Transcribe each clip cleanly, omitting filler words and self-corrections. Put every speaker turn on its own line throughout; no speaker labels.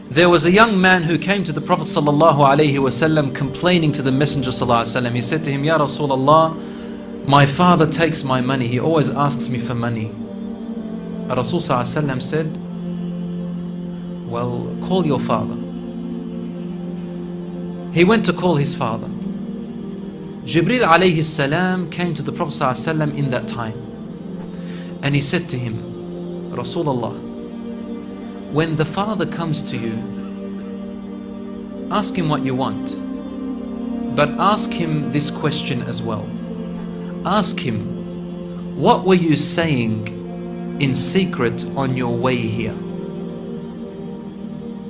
There was a young man who came to the Prophet ﷺ complaining to the Messenger ﷺ. He said to him, Ya Rasulullah, my father takes my money. He always asks me for money. Rasul ﷺ said, well, call your father. He went to call his father. Jibril alayhi salam came to the Prophet ﷺ in that time. And he said to him, Rasulullah, when the father comes to you, ask him what you want. But ask him this question as well. Ask him, what were you saying in secret on your way here?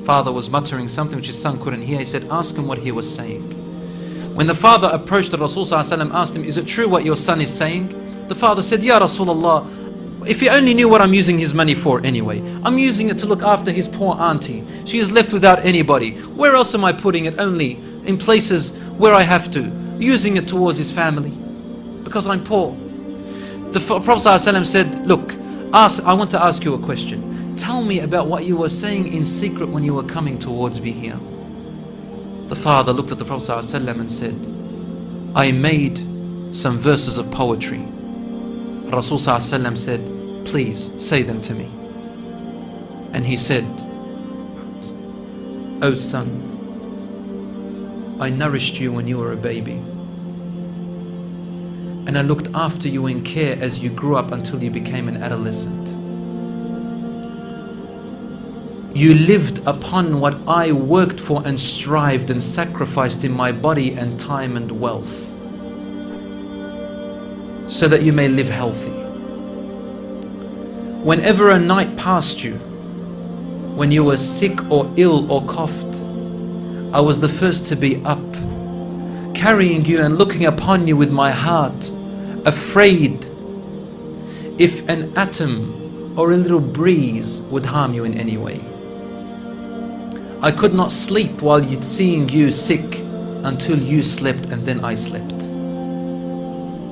Father was muttering something which his son couldn't hear. He said, ask him what he was saying. When the father approached the Rasul ﷺ, asked him, is it true what your son is saying? The father said, Ya Rasulullah, if he only knew what I'm using his money for anyway. I'm using it to look after his poor auntie. She is left without anybody. Where else am I putting it? Only in places where I have to. Using it towards his family. Because I'm poor. The Prophet ﷺ said, look, I want to ask you a question. Tell me about what you were saying in secret when you were coming towards me here. The father looked at the Prophet ﷺ and said, I made some verses of poetry. Rasul ﷺ said, please say them to me. And he said, O son, I nourished you when you were a baby. And I looked after you in care as you grew up until you became an adolescent. You lived upon what I worked for and strived and sacrificed in my body and time and wealth, so that you may live healthy. Whenever a night passed you, when you were sick or ill or coughed, I was the first to be up, carrying you and looking upon you with my heart, afraid if an atom or a little breeze would harm you in any way. I could not sleep while seeing you sick until you slept, and then I slept.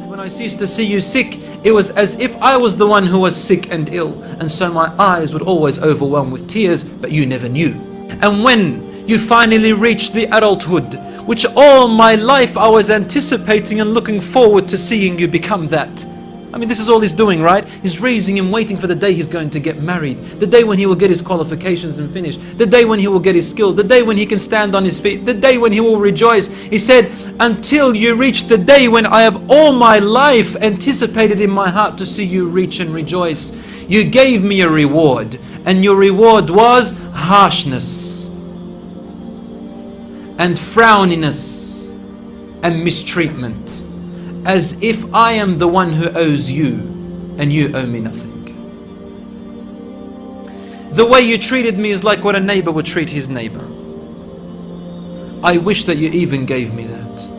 When I ceased to see you sick, it was as if I was the one who was sick and ill, and so my eyes would always overwhelm with tears, but you never knew. And when you finally reached the adulthood, which all my life I was anticipating and looking forward to seeing you become that. I mean, this is all he's doing, right? He's raising him, waiting for the day he's going to get married, the day when he will get his qualifications and finish, the day when he will get his skill, the day when he can stand on his feet, the day when he will rejoice. He said, until you reach the day when I have all my life anticipated in my heart to see you reach and rejoice. You gave me a reward, and your reward was harshness and frowniness and mistreatment, as if I am the one who owes you and you owe me nothing. The way you treated me is like what a neighbor would treat his neighbor. I wish that you even gave me that.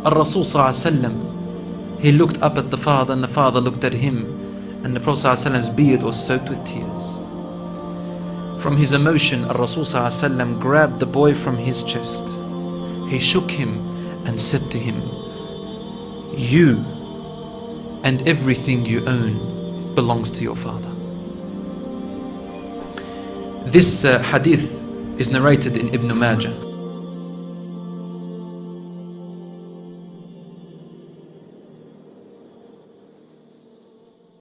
Al-Rasul ﷺ, he looked up at the father, and the father looked at him, and the Prophet ﷺ's beard was soaked with tears. From his emotion, Al-Rasul ﷺ grabbed the boy from his chest. He shook him and said to him, you and everything you own belongs to your father. This hadith is narrated in Ibn Majah.